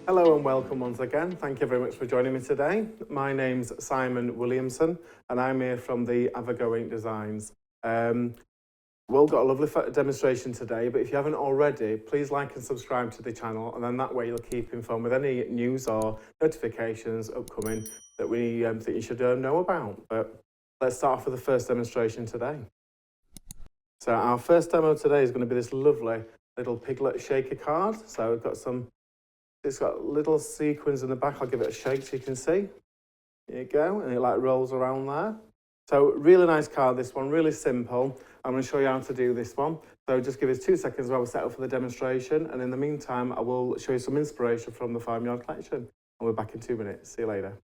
Hello and welcome once again. Thank you very much for joining me today. My name's Simon Williamson and I'm here from the AVAGO-INK Designs. We've got a lovely demonstration today, but if you haven't already, please like and subscribe to the channel, and then that way you'll keep informed with any news or notifications upcoming that we think you should know about. But let's start off with the first demonstration today. So our first demo today is going to be this lovely little piglet shaker card. So we've got it's got little sequins in the back. I'll give it a shake so you can see. There you go, and it like rolls around there. So really nice card, this one, really simple. I'm going to show you how to do this one. So just give us 2 seconds while we set up for the demonstration. And in the meantime, I will show you some inspiration from the Farmyard collection. And we're back in 2 minutes. See you later.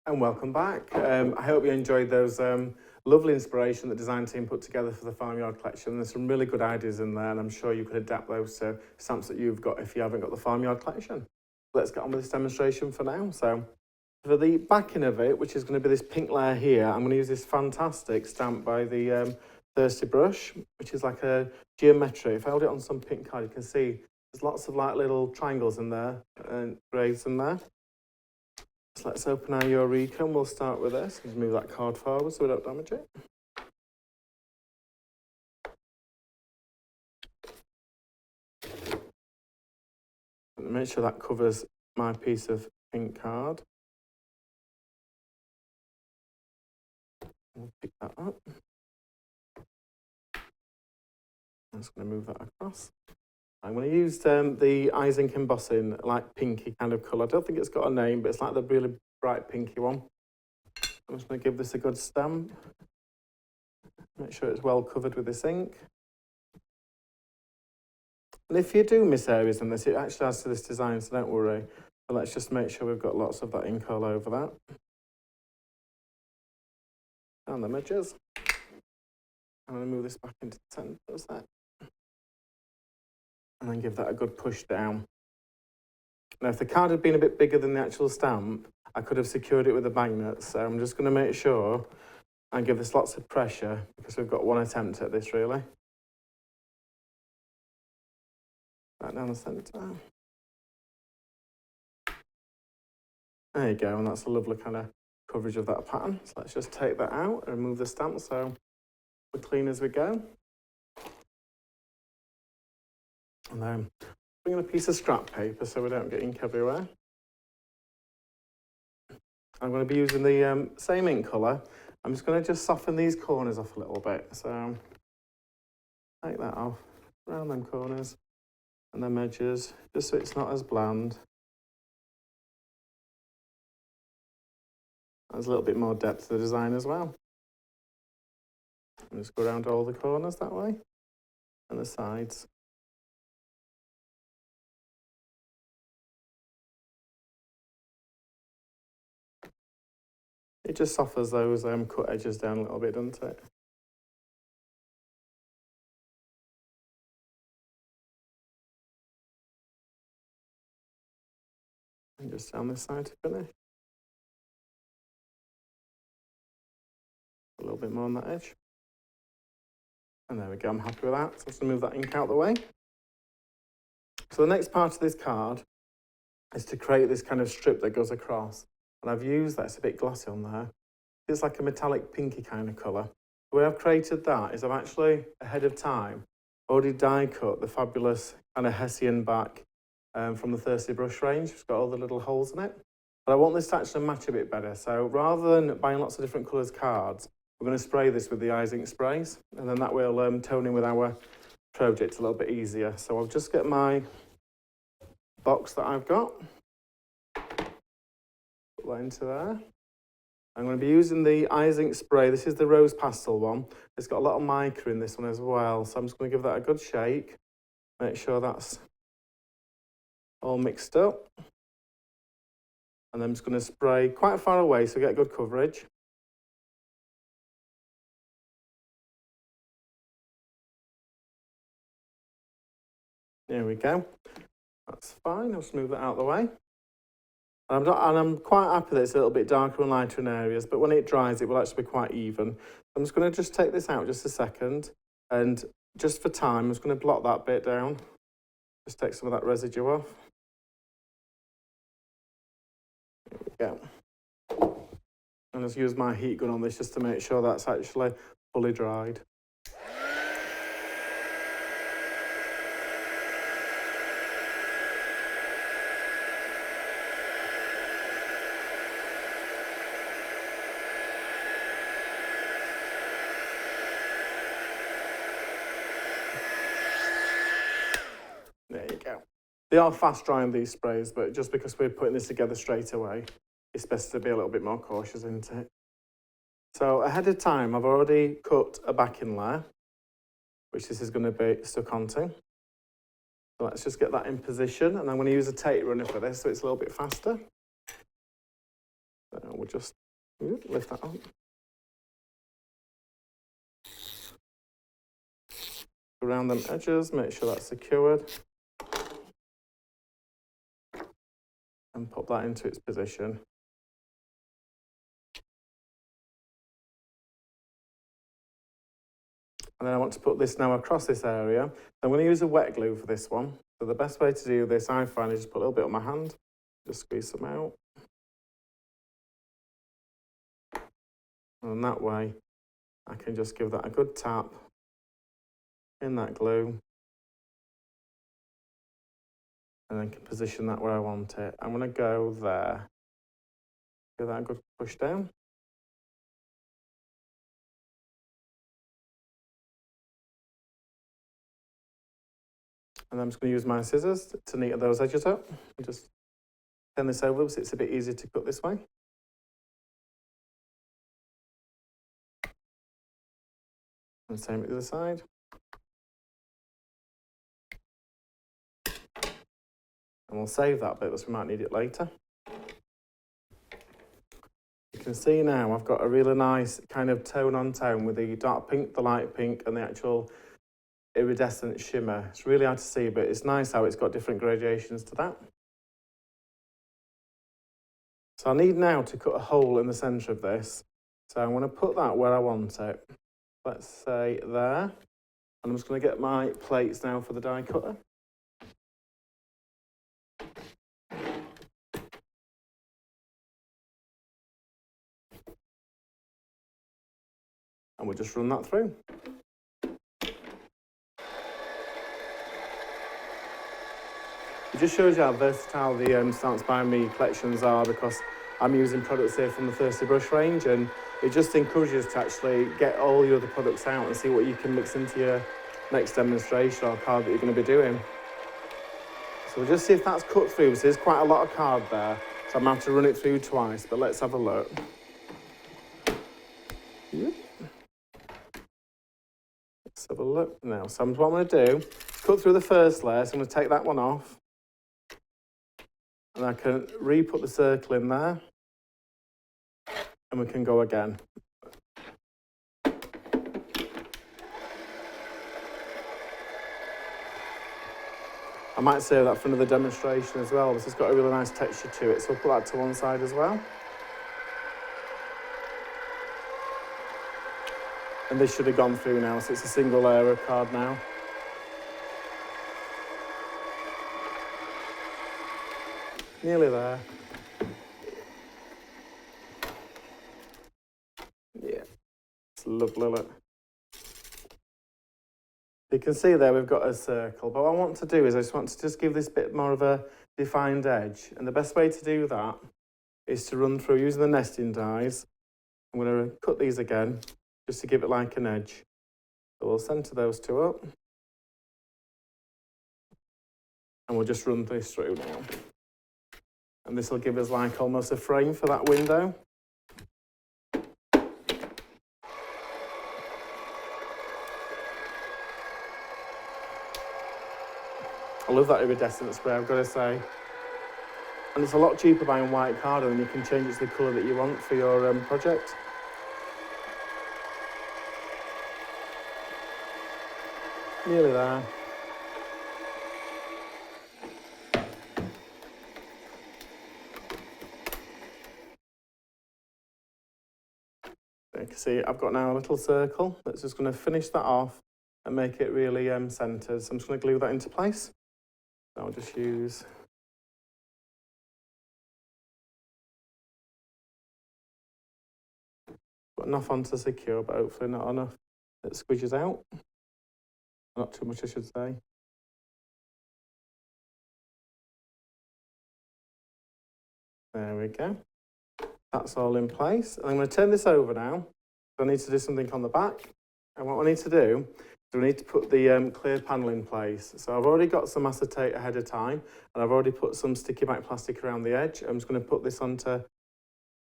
And welcome back. I hope you enjoyed those lovely inspiration that the design team put together for the Farmyard collection. There's some really good ideas in there, and I'm sure you could adapt those to stamps that you've got if you haven't got the Farmyard collection. Let's get on with this demonstration for now. So for the backing of it, which is going to be this pink layer here, I'm going to use this fantastic stamp by the Thirsty Brush, which is like a geometry. If I hold it on some pink card, you can see there's lots of like little triangles in there and rays in there. So let's open our Eureka and we'll start with this. Just move that card forward so we don't damage it. And make sure that covers my piece of pink card. We'll pick that up. I'm just going to move that across. I'm going to use the IZINK embossing, like pinky kind of colour. I don't think it's got a name, but it's like the really bright pinky one. I'm just going to give this a good stamp. Make sure it's well covered with this ink. And if you do miss areas in this, it actually adds to this design, so don't worry. But let's just make sure we've got lots of that ink all over that. And the edges. I'm going to move this back into the centre of that. And then give that a good push down. Now, if the card had been a bit bigger than the actual stamp, I could have secured it with a magnet. So I'm just going to make sure and give this lots of pressure because we've got one attempt at this, really. Right down the centre. There you go, and that's a lovely kind of coverage of that pattern. So let's just take that out and remove the stamp so we're clean as we go. And then bring in a piece of scrap paper so we don't get ink everywhere. I'm going to be using the same ink colour, I'm just going to just soften these corners off a little bit. So take that off, around them corners and them edges, just so it's not as bland. There's a little bit more depth to the design as well. And just go around all the corners that way and the sides. It just softens those cut edges down a little bit, doesn't it? And just down this side to finish. A little bit more on that edge. And there we go, I'm happy with that. So I'm just going to move that ink out of the way. So the next part of this card is to create this kind of strip that goes across. And I've used that, it's a bit glossy on there. It's like a metallic pinky kind of colour. The way I've created that is I've actually, ahead of time, already die cut the fabulous kind of Hessian back from the Thirsty Brush range. It's got all the little holes in it. But I want this to actually match a bit better. So rather than buying lots of different colours cards, we're going to spray this with the IZINK sprays. And then that will tone in with our project a little bit easier. So I'll just get my box that I've got. Put that into there. I'm going to be using the IZINK spray. This is the rose pastel one. It's got a lot of mica in this one as well. So I'm just going to give that a good shake. Make sure that's all mixed up. And then I'm just going to spray quite far away so get good coverage. There we go. That's fine. I'll just move that out of the way. And I'm quite happy that it's a little bit darker and lighter in areas, but when it dries, it will actually be quite even. I'm just going to just take this out just a second, and just for time, I'm just going to blot that bit down. Just take some of that residue off. There we go. And just use my heat gun on this just to make sure that's actually fully dried. There you go. They are fast drying, these sprays, but just because we're putting this together straight away, it's best to be a little bit more cautious, isn't it? So ahead of time, I've already cut a backing layer, which this is going to be stuck onto. So let's just get that in position, and I'm going to use a tape runner for this so it's a little bit faster. So we'll just lift that up. Around them edges, make sure that's secured. And pop that into its position. And then I want to put this now across this area. I'm going to use a wet glue for this one. So the best way to do this, I find, is just put a little bit on my hand, just squeeze some out. And that way, I can just give that a good tap in that glue. And then can position that where I want it. I'm going to go there. Give that a good push down. And I'm just going to use my scissors to neaten those edges up. And just turn this over so it's a bit easier to cut this way. And same at the other side. And we'll save that bit because we might need it later. You can see now I've got a really nice kind of tone on tone with the dark pink, the light pink, and the actual iridescent shimmer. It's really hard to see, but it's nice how it's got different gradations to that. So I need now to cut a hole in the centre of this. So I'm going to put that where I want it. Let's say there. And I'm just going to get my plates now for the die cutter. And we'll just run that through. It just shows you how versatile the Stamps by Me collections are, because I'm using products here from the Thirsty Brush range, and it just encourages to actually get all your other products out and see what you can mix into your next demonstration or card that you're going to be doing. So we'll just see if that's cut through. So there's quite a lot of card there, so I'm going to have to run it through twice, but let's have a look. Yep. Let's have a look now. So what I'm going to do is cut through the first layer, so I'm going to take that one off. And I can re-put the circle in there. And we can go again. I might save that for another demonstration as well. This has got a really nice texture to it, so we'll put that to one side as well. And this should have gone through now, so it's a single layer of card now. Nearly there. Yeah, it's lovely, look. You can see there we've got a circle, but what I want to do is I just want to just give this bit more of a defined edge, and the best way to do that is to run through using the nesting dies. I'm going to cut these again just to give it like an edge. So we'll centre those two up, and we'll just run this through now. And this will give us like almost a frame for that window. I love that iridescent spray, I've got to say. And it's a lot cheaper buying white card, and you can change it to the colour that you want for your project. Nearly there. You can see I've got now a little circle that's just going to finish that off and make it really centred. So I'm just going to glue that into place. I'll just use got enough on to secure, but hopefully not enough that squishes out. Not too much, I should say. There we go. That's all in place. And I'm going to turn this over now. I need to do something on the back. And what I need to do is we need to put the clear panel in place. So I've already got some acetate ahead of time, and I've already put some sticky back plastic around the edge. I'm just going to put this on to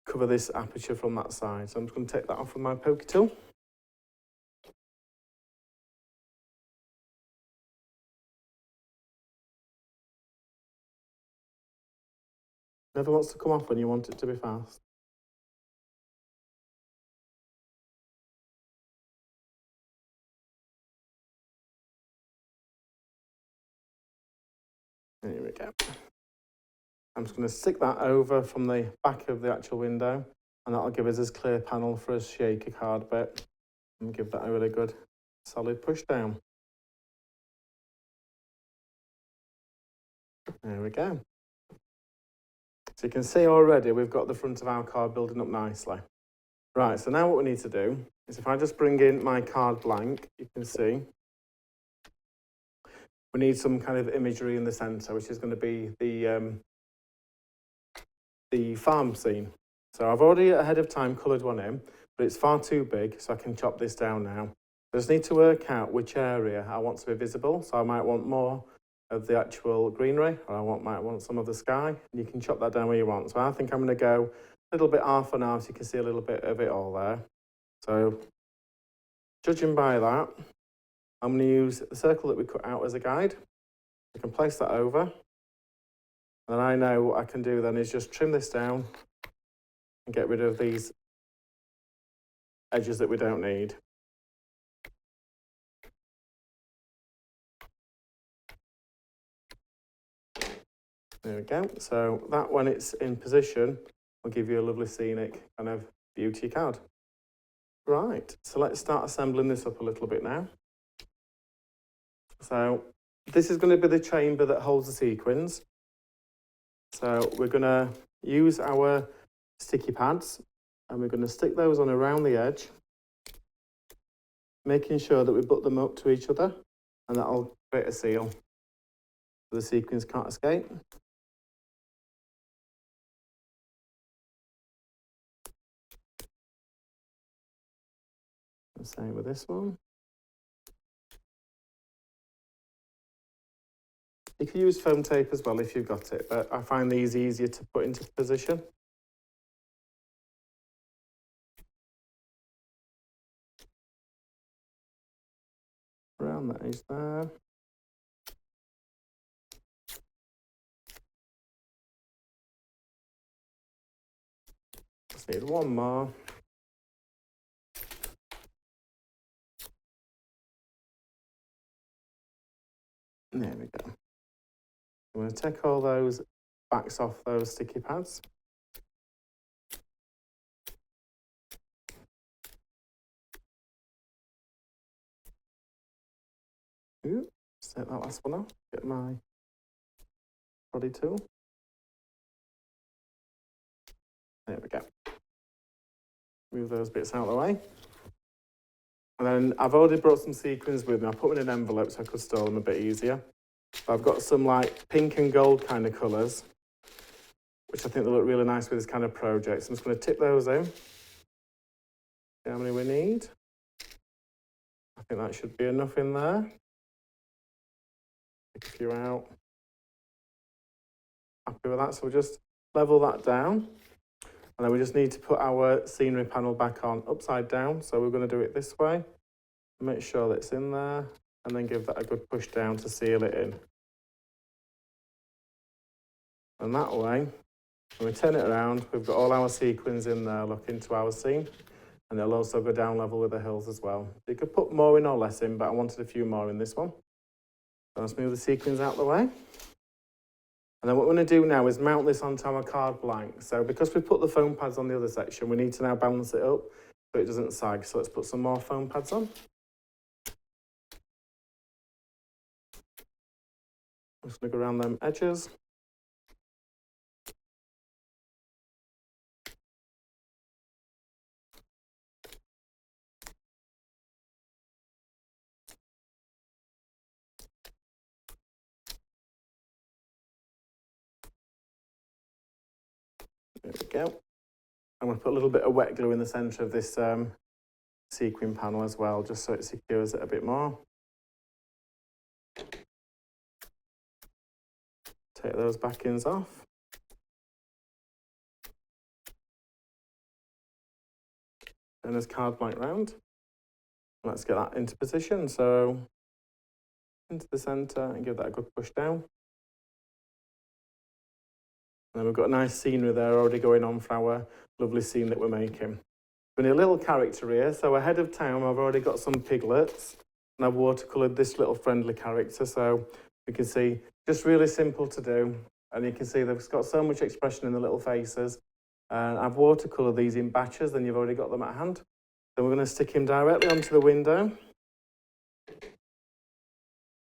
cover this aperture from that side. So I'm just going to take that off with my poker tool. Never wants to come off when you want it to be fast. There we go. I'm just going to stick that over from the back of the actual window, and that'll give us this clear panel for us shaker card bit, and give that a really good solid push down. There we go. So you can see already we've got the front of our card building up nicely. Right, so now what we need to do is if I just bring in my card blank, you can see we need some kind of imagery in the centre, which is going to be the farm scene. So I've already ahead of time coloured one in, but it's far too big, so I can chop this down now. I just need to work out which area I want to be visible. So I might want more of the actual greenery, or might want some of the sky. You can chop that down where you want. So I think I'm going to go a little bit half an hour so you can see a little bit of it all there. So judging by that, I'm going to use the circle that we cut out as a guide. I can place that over. And I know what I can do then is just trim this down and get rid of these edges that we don't need. There we go. So that, when it's in position, will give you a lovely scenic kind of view to your card. Right, so let's start assembling this up a little bit now. So this is going to be the chamber that holds the sequins. So we're going to use our sticky pads, and we're going to stick those on around the edge, making sure that we butt them up to each other, and that'll create a seal so the sequins can't escape. Same with this one. You can use foam tape as well if you've got it, but I find these easier to put into position. Around that edge there. Just need one more. There we go. I'm going to take all those backs off those sticky pads. Ooh, let's take that last one off. Get my body tool. There we go. Move those bits out of the way. And then I've already brought some sequins with me. I put them in an envelope so I could store them a bit easier. But I've got some like pink and gold kind of colours, which I think they look really nice with this kind of project. So I'm just going to tip those in. See how many we need. I think that should be enough in there. Take a few out. Happy with that, so we'll just level that down. And then we just need to put our scenery panel back on upside down. So we're going to do it this way. Make sure that it's in there and then give that a good push down to seal it in. And that way, when we turn it around, we've got all our sequins in there looking to our scene. And they'll also go down level with the hills as well. You could put more in or less in, but I wanted a few more in this one. So let's move the sequins out of the way. And then what we're going to do now is mount this onto our card blank. So because we put the foam pads on the other section, we need to now balance it up so it doesn't sag. So let's put some more foam pads on. Just look around them edges. There we go. I'm going to put a little bit of wet glue in the centre of this sequin panel as well, just so it secures it a bit more. Take those backings off. Turn this card blank round. Let's get that into position. So into the centre and give that a good push down. And then we've got a nice scenery there already going on for our lovely scene that we're making. We need a little character here. So ahead of time, I've already got some piglets and I've watercoloured this little friendly character. So you can see, just really simple to do. And you can see they've got so much expression in the little faces. And I've watercoloured these in batches, then you've already got them at hand. So we're going to stick him directly onto the window.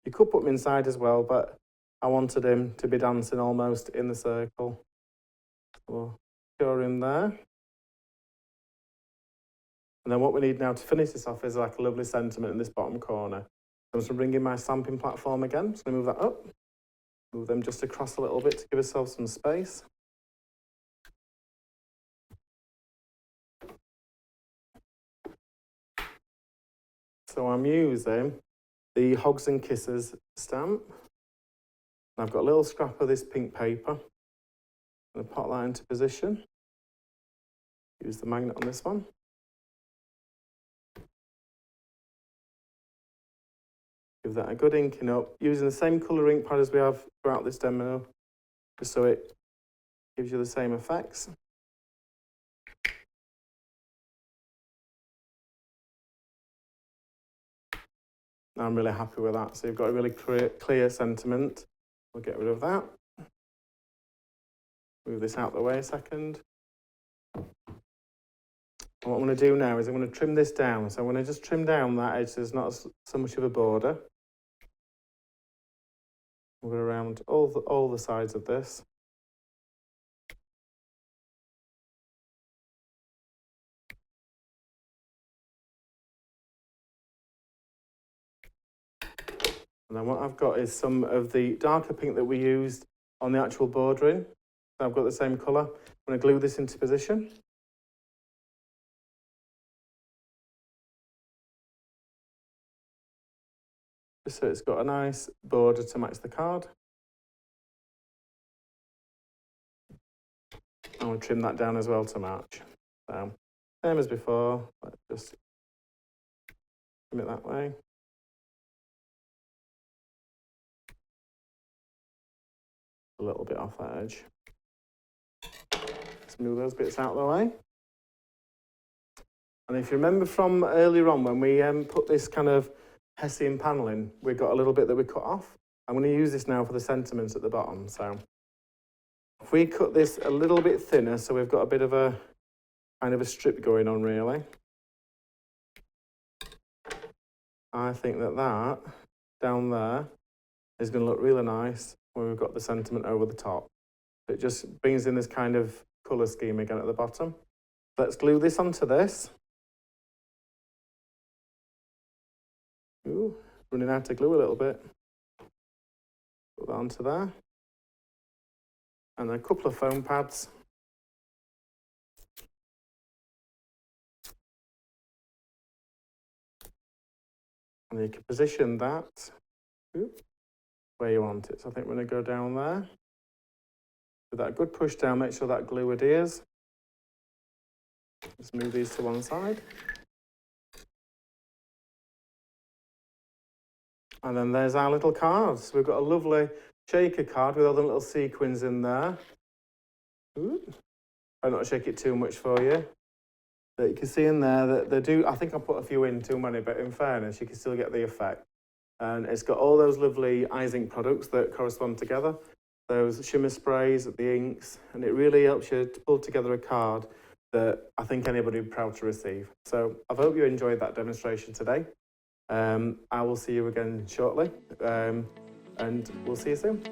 You could put him inside as well, but I wanted him to be dancing almost in the circle. We'll secure him there. And then what we need now to finish this off is like a lovely sentiment in this bottom corner. I'm just going to bring in my stamping platform again. Just going to move that up. Move them just across a little bit to give ourselves some space. So I'm using the Hugs and Kisses stamp. I've got a little scrap of this pink paper. I'm going to pop that into position. Use the magnet on this one. Give that a good inking up, using the same colour ink pad as we have throughout this demo, just so it gives you the same effects. I'm really happy with that. So you've got a really clear sentiment. We'll get rid of that. Move this out of the way a second. And what I'm going to do now is I'm going to trim this down. So I'm going to just trim down that edge so there's not so much of a border. We'll go around all the sides of this. And then what I've got is some of the darker pink that we used on the actual bordering. So I've got the same colour. I'm going to glue this into position. just so it's got a nice border to match the card. And we'll trim that down as well to match. So, same as before, let's just trim it that way. A little bit off that edge. Let's move those bits out of the way. And if you remember from earlier on when we put this kind of Hessian panel in, we got a little bit that we cut off. I'm going to use this now for the sentiments at the bottom. So if we cut this a little bit thinner, so we've got a bit of a kind of a strip going on really. I think that down there is going to look really nice when we've got the sentiment over the top. It just brings in this kind of colour scheme again at the bottom. Let's glue this onto this. Ooh, running out of glue a little bit. Put that onto there. And a couple of foam pads. And you can position that where you want it. So I think we're going to go down there. With that good push down, make sure that glue adheres. Let's move these to one side. And then there's our little cards. We've got a lovely shaker card with all the little sequins in there. Ooh. I'll not shake it too much for you. But you can see in there that they do, I think I put a few in too many, but in fairness, you can still get the effect. And it's got all those lovely IZINK products that correspond together. Those shimmer sprays, the inks, and it really helps you to pull together a card that I think anybody would be proud to receive. So I hope you enjoyed that demonstration today. I will see you again shortly, and we'll see you soon.